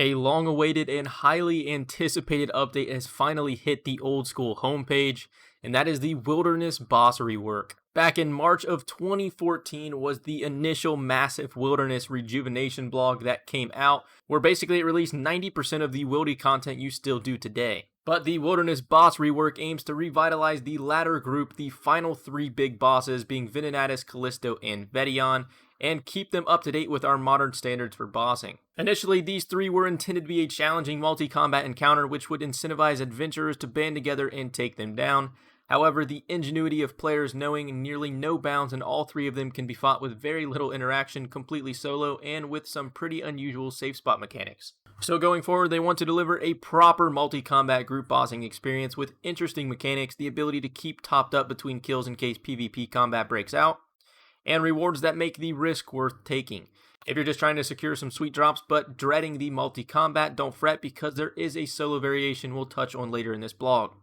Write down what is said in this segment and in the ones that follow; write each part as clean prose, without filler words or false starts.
A long-awaited and highly anticipated update has finally hit the old school homepage, and that is the Wilderness Boss Rework. Back in March of 2014 was the initial massive Wilderness rejuvenation blog that came out, where basically it released 90% of the Wildy content you still do today. But the Wilderness Boss Rework aims to revitalize the latter group, the final three big bosses being Venenatis, Callisto, and Vetion, and keep them up to date with our modern standards for bossing. Initially, these three were intended to be a challenging multi-combat encounter which would incentivize adventurers to band together and take them down. However, the ingenuity of players knowing nearly no bounds, and all three of them can be fought with very little interaction, completely solo, and with some pretty unusual safe spot mechanics. So going forward, they want to deliver a proper multi-combat group bossing experience with interesting mechanics, the ability to keep topped up between kills in case PvP combat breaks out, and rewards that make the risk worth taking. If you're just trying to secure some sweet drops but dreading the multi-combat, don't fret because there is a solo variation we'll touch on later in this blog.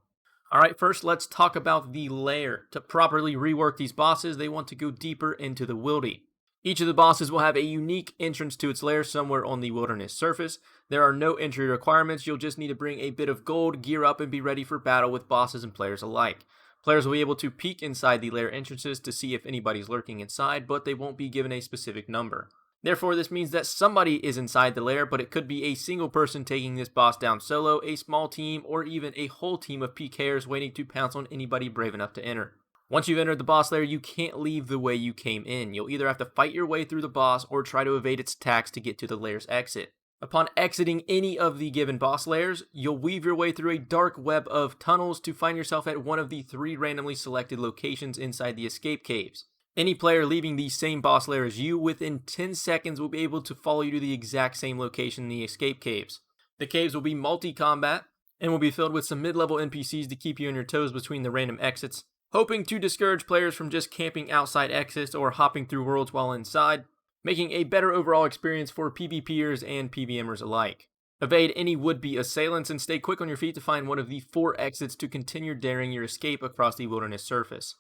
Alright, first let's talk about the Lair. To properly rework these bosses, they want to go deeper into the Wildy. Each of the bosses will have a unique entrance to its lair somewhere on the wilderness surface. There are no entry requirements, you'll just need to bring a bit of gold, gear up, and be ready for battle with bosses and players alike. Players will be able to peek inside the lair entrances to see if anybody's lurking inside, but they won't be given a specific number. Therefore, this means that somebody is inside the lair, but it could be a single person taking this boss down solo, a small team, or even a whole team of PKers waiting to pounce on anybody brave enough to enter. Once you've entered the boss lair, you can't leave the way you came in. You'll either have to fight your way through the boss or try to evade its attacks to get to the lair's exit. Upon exiting any of the given boss lairs, you'll weave your way through a dark web of tunnels to find yourself at one of the three randomly selected locations inside the escape caves. Any player leaving the same boss lair as you within 10 seconds will be able to follow you to the exact same location in the escape caves. The caves will be multi-combat and will be filled with some mid-level NPCs to keep you on your toes between the random exits, hoping to discourage players from just camping outside exits or hopping through worlds while inside, making a better overall experience for PvPers and PvMers alike. Evade any would-be assailants and stay quick on your feet to find one of the 4 exits to continue daring your escape across the wilderness surface.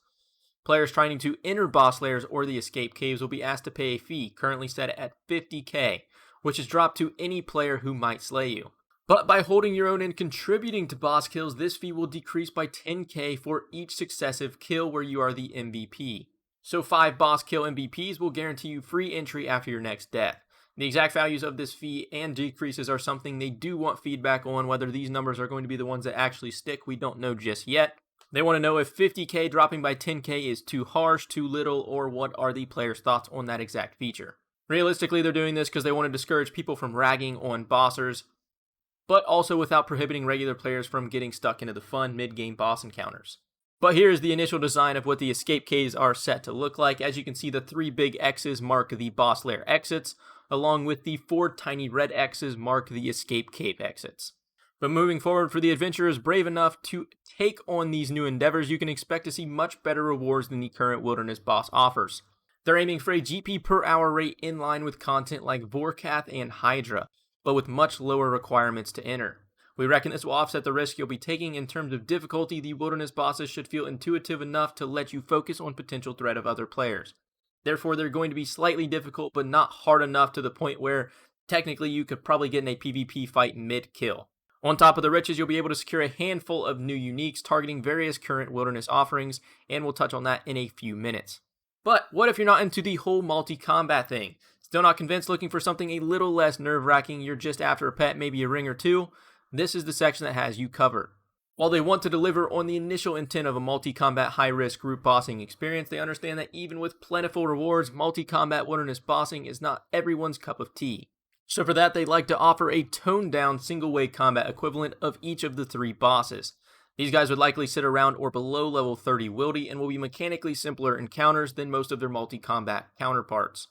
Players trying to enter boss lairs or the escape caves will be asked to pay a fee, currently set at 50k, which is dropped to any player who might slay you. But by holding your own and contributing to boss kills, this fee will decrease by 10k for each successive kill where you are the MVP. So 5 boss kill MVPs will guarantee you free entry after your next death. The exact values of this fee and decreases are something they do want feedback on. Whether these numbers are going to be the ones that actually stick, we don't know just yet. They want to know if 50k dropping by 10k is too harsh, too little, or what are the players' thoughts on that exact feature. Realistically, they're doing this because they want to discourage people from ragging on bossers, but also without prohibiting regular players from getting stuck into the fun mid-game boss encounters. But here is the initial design of what the escape caves are set to look like. As you can see, the 3 big X's mark the boss lair exits, along with the 4 tiny red X's mark the escape cave exits. But moving forward, for the adventurers brave enough to take on these new endeavors, you can expect to see much better rewards than the current wilderness boss offers. They're aiming for a GP per hour rate in line with content like Vorkath and Hydra, but with much lower requirements to enter. We reckon this will offset the risk you'll be taking in terms of difficulty. The wilderness bosses should feel intuitive enough to let you focus on potential threat of other players. Therefore, they're going to be slightly difficult, but not hard enough to the point where technically you could probably get in a PvP fight mid-kill. On top of the riches, you'll be able to secure a handful of new uniques targeting various current wilderness offerings, and we'll touch on that in a few minutes. But what if you're not into the whole multi-combat thing? Still not convinced, looking for something a little less nerve-wracking, you're just after a pet, maybe a ring or two? This is the section that has you covered. While they want to deliver on the initial intent of a multi-combat high-risk group bossing experience, they understand that even with plentiful rewards, multi-combat wilderness bossing is not everyone's cup of tea. So for that, they'd like to offer a toned-down single-way combat equivalent of each of the 3 bosses. These guys would likely sit around or below level 30 Wildy and will be mechanically simpler encounters than most of their multi-combat counterparts,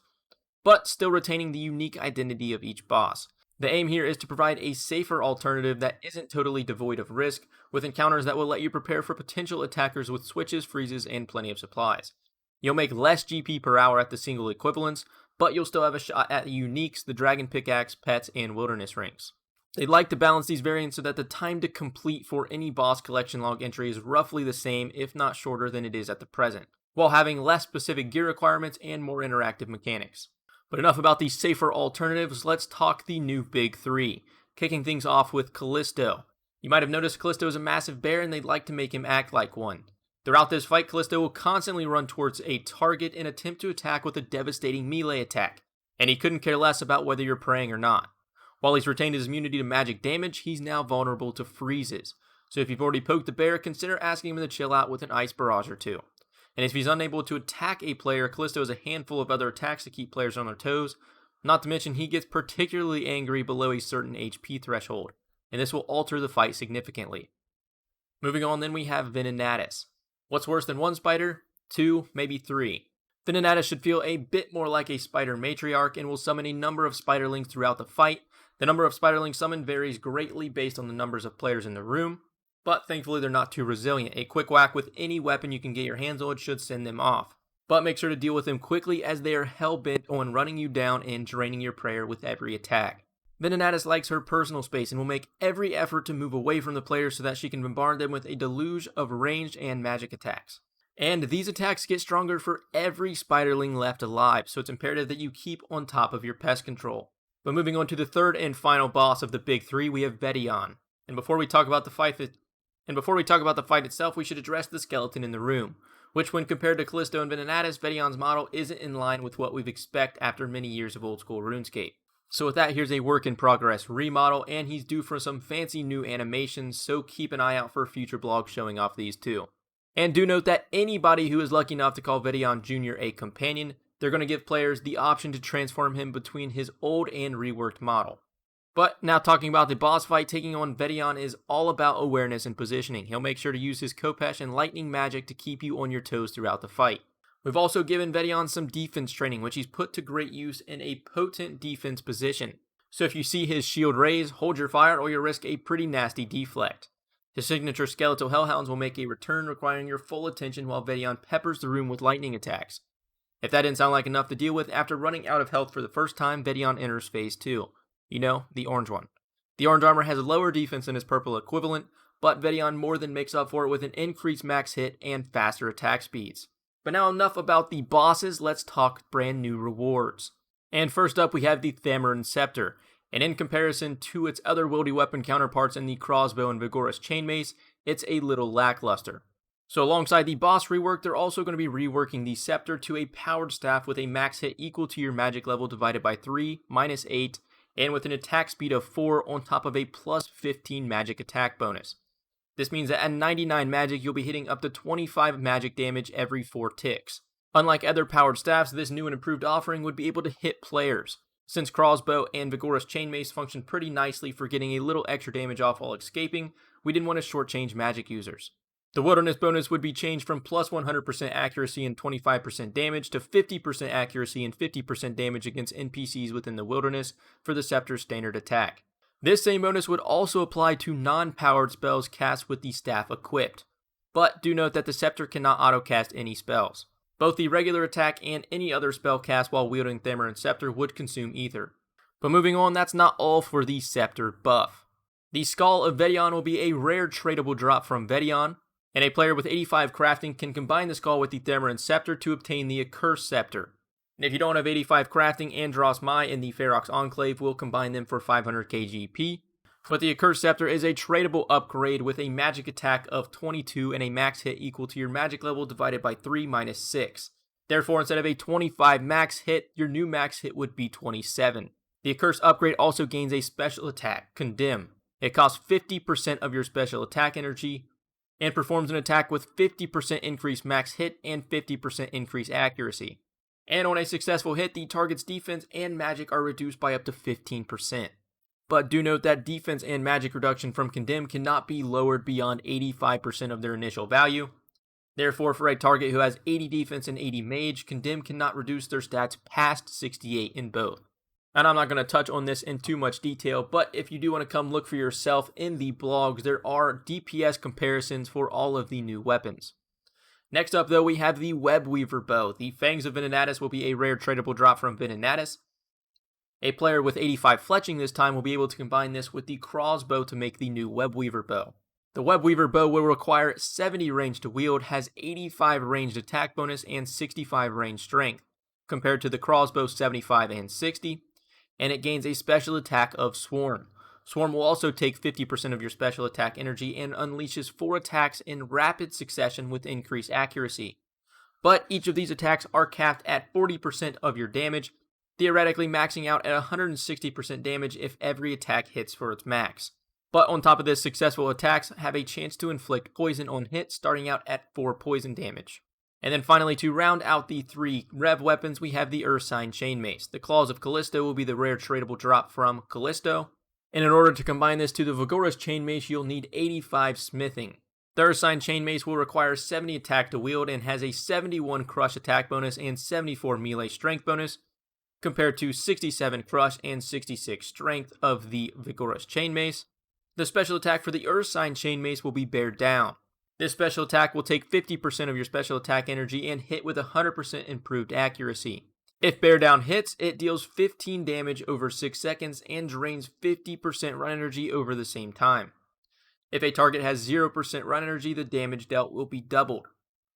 but still retaining the unique identity of each boss. The aim here is to provide a safer alternative that isn't totally devoid of risk, with encounters that will let you prepare for potential attackers with switches, freezes, and plenty of supplies. You'll make less GP per hour at the single equivalents, but you'll still have a shot at the uniques, the dragon pickaxe, pets, and wilderness rings. They'd like to balance these variants so that the time to complete for any boss collection log entry is roughly the same, if not shorter than it is at the present, while having less specific gear requirements and more interactive mechanics. But enough about these safer alternatives, let's talk the new big three. Kicking things off with Callisto. You might have noticed Callisto is a massive bear and they'd like to make him act like one. Throughout this fight, Callisto will constantly run towards a target and attempt to attack with a devastating melee attack, and he couldn't care less about whether you're praying or not. While he's retained his immunity to magic damage, he's now vulnerable to freezes. So if you've already poked the bear, consider asking him to chill out with an ice barrage or two. And if he's unable to attack a player, Callisto has a handful of other attacks to keep players on their toes, not to mention he gets particularly angry below a certain HP threshold, and this will alter the fight significantly. Moving on, then we have Venenatis. What's worse than one spider? 2, maybe 3. Venenatis should feel a bit more like a spider matriarch and will summon a number of spiderlings throughout the fight. The number of spiderlings summoned varies greatly based on the numbers of players in the room, but thankfully they're not too resilient. A quick whack with any weapon you can get your hands on should send them off. But make sure to deal with them quickly as they are hell-bent on running you down and draining your prayer with every attack. Venenatis likes her personal space and will make every effort to move away from the players so that she can bombard them with a deluge of ranged and magic attacks. And these attacks get stronger for every spiderling left alive, so it's imperative that you keep on top of your pest control. But moving on to the third and final boss of the big three, we have Vetion. And before we talk about the fight itself, we should address the skeleton in the room, which when compared to Callisto and Venenatis, Vetion's model isn't in line with what we've expect after many years of old school RuneScape. So with that, here's a work in progress remodel, and he's due for some fancy new animations, so keep an eye out for future blogs showing off these too. And do note that anybody who is lucky enough to call Vetion Jr. a companion, they're going to give players the option to transform him between his old and reworked model. But now talking about the boss fight, taking on Vetion is all about awareness and positioning. He'll make sure to use his Khopesh and lightning magic to keep you on your toes throughout the fight. We've also given Vetion some defense training, which he's put to great use in a potent defense position. So if you see his shield raise, hold your fire or you'll risk a pretty nasty deflect. His signature skeletal hellhounds will make a return requiring your full attention while Vetion peppers the room with lightning attacks. If that didn't sound like enough to deal with, after running out of health for the first time, Vetion enters phase 2. You know, the orange one. The orange armor has a lower defense than his purple equivalent, but Vetion more than makes up for it with an increased max hit and faster attack speeds. But now enough about the bosses, let's talk brand new rewards. And first up we have the Thammaron Sceptre, and in comparison to its other Wildy weapon counterparts in the crossbow and vigorous chainmace, it's a little lackluster. So alongside the boss rework, they're also going to be reworking the Sceptre to a powered staff with a max hit equal to your magic level divided by 3, minus 8, and with an attack speed of 4 on top of a plus 15 magic attack bonus. This means that at 99 magic, you'll be hitting up to 25 magic damage every 4 ticks. Unlike other powered staffs, this new and improved offering would be able to hit players. Since crossbow and vigorous chainmace function pretty nicely for getting a little extra damage off while escaping, we didn't want to shortchange magic users. The wilderness bonus would be changed from plus 100% accuracy and 25% damage to 50% accuracy and 50% damage against NPCs within the wilderness for the Scepter's standard attack. This same bonus would also apply to non-powered spells cast with the staff equipped. But do note that the Sceptre cannot auto-cast any spells. Both the regular attack and any other spell cast while wielding Thammaron Sceptre would consume ether. But moving on, that's not all for the Sceptre buff. The Skull of Vetion will be a rare tradable drop from Vetion, and a player with 85 crafting can combine the Skull with the Thammaron Sceptre to obtain the Accursed Sceptre. And if you don't have 85 crafting, Andros Mai and the Ferox Enclave will combine them for 500 KGP. But the Accursed Sceptre is a tradable upgrade with a magic attack of 22 and a max hit equal to your magic level divided by 3 minus 6. Therefore, instead of a 25 max hit, your new max hit would be 27. The Accursed upgrade also gains a special attack, Condemn. It costs 50% of your special attack energy, and performs an attack with 50% increased max hit and 50% increased accuracy. And on a successful hit, the target's defense and magic are reduced by up to 15%. But do note that defense and magic reduction from Condemn cannot be lowered beyond 85% of their initial value. Therefore, for a target who has 80 defense and 80 mage, Condemn cannot reduce their stats past 68 in both. And I'm not going to touch on this in too much detail, but if you do want to come look for yourself in the blogs, there are DPS comparisons for all of the new weapons. Next up though, we have the Webeaver Bow. The Fangs of Venenatis will be a rare tradable drop from Venenatis. A player with 85 fletching this time will be able to combine this with the crossbow to make the new Webeaver Bow. The Webeaver Bow will require 70 range to wield, has 85 ranged attack bonus, and 65 range strength. compared to the crossbow 75 and 60, and it gains a special attack of Swarm. Swarm will also take 50% of your special attack energy and unleashes 4 attacks in rapid succession with increased accuracy. But each of these attacks are capped at 40% of your damage, theoretically maxing out at 160% damage if every attack hits for its max. But on top of this, successful attacks have a chance to inflict poison on hit, starting out at 4 poison damage. And then finally, to round out the 3 rev weapons, we have the Ursine Chainmace. The Claws of Callisto will be the rare tradable drop from Callisto. And in order to combine this to the vigorous Chainmace, you'll need 85 smithing. The Ursine Chainmace will require 70 attack to wield and has a 71 crush attack bonus and 74 melee strength bonus, compared to 67 crush and 66 strength of the vigorous Chainmace. The special attack for the Ursine Chainmace will be Bear Down. This special attack will take 50% of your special attack energy and hit with 100% improved accuracy. If Bear Down hits, it deals 15 damage over 6 seconds and drains 50% run energy over the same time. If a target has 0% run energy, the damage dealt will be doubled.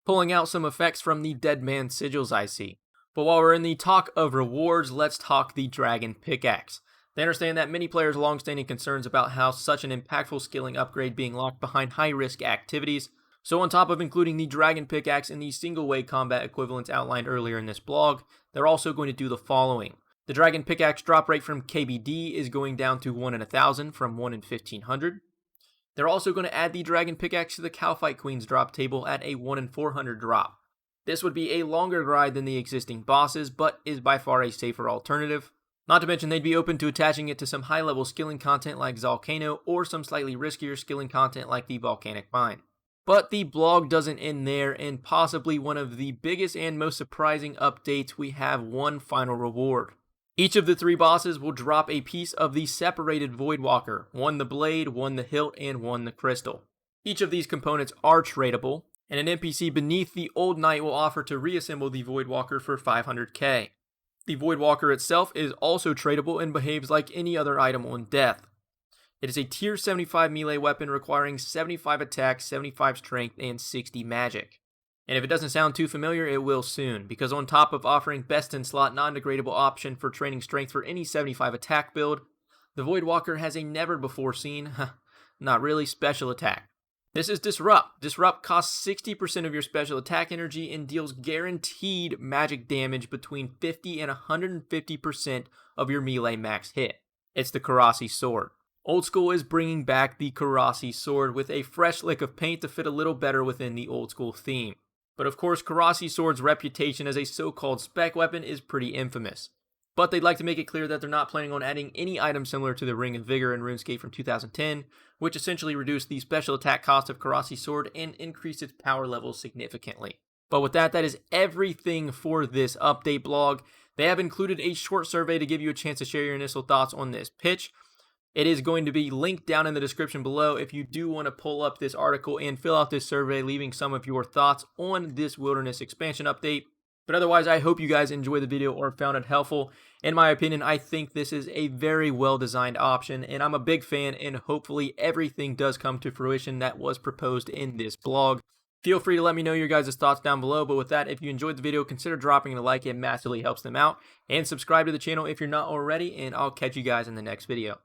Pulling out some effects from the Dead Man sigils I see. But while we're in the talk of rewards, let's talk the Dragon Pickaxe. They understand that many players' long-standing concerns about how such an impactful skilling upgrade being locked behind high-risk activities. So on top of including the Dragon Pickaxe in the single-way combat equivalents outlined earlier in this blog, they're also going to do the following. The Dragon Pickaxe drop rate from KBD is going down to 1 in 1,000 from 1 in 1,500. They're also going to add the Dragon Pickaxe to the Cowfight Queen's drop table at a 1 in 400 drop. This would be a longer grind than the existing bosses, but is by far a safer alternative. Not to mention they'd be open to attaching it to some high-level skilling content like Zolcano or some slightly riskier skilling content like the Volcanic Mine. But the blog doesn't end there, and possibly one of the biggest and most surprising updates, we have one final reward. Each of the 3 bosses will drop a piece of the separated Voidwaker, one the blade, one the hilt, and one the crystal. Each of these components are tradable, and an NPC beneath the Old Knight will offer to reassemble the Voidwaker for 500k. The Voidwaker itself is also tradable and behaves like any other item on death. It is a tier 75 melee weapon requiring 75 attack, 75 strength, and 60 magic. And if it doesn't sound too familiar, it will soon, because on top of offering best in slot non-degradable option for training strength for any 75 attack build, the Voidwalker has a never before seen, not really, special attack. This is Disrupt. Disrupt costs 60% of your special attack energy and deals guaranteed magic damage between 50 and 150% of your melee max hit. It's the Korasi sword. Old School is bringing back the Korasi sword with a fresh lick of paint to fit a little better within the Old School theme. But of course, Korasi sword's reputation as a so-called spec weapon is pretty infamous. But they'd like to make it clear that they're not planning on adding any item similar to the Ring of Vigor in RuneScape from 2010, which essentially reduced the special attack cost of Korasi sword and increased its power level significantly. But with that is everything for this update blog. They have included a short survey to give you a chance to share your initial thoughts on this pitch. It is going to be linked down in the description below if you do want to pull up this article and fill out this survey, leaving some of your thoughts on this Wilderness expansion update. But otherwise, I hope you guys enjoyed the video or found it helpful. In my opinion, I think this is a very well-designed option, and I'm a big fan, and hopefully everything does come to fruition that was proposed in this blog. Feel free to let me know your guys' thoughts down below, but with that, if you enjoyed the video, consider dropping a like. It massively helps them out. And subscribe to the channel if you're not already, and I'll catch you guys in the next video.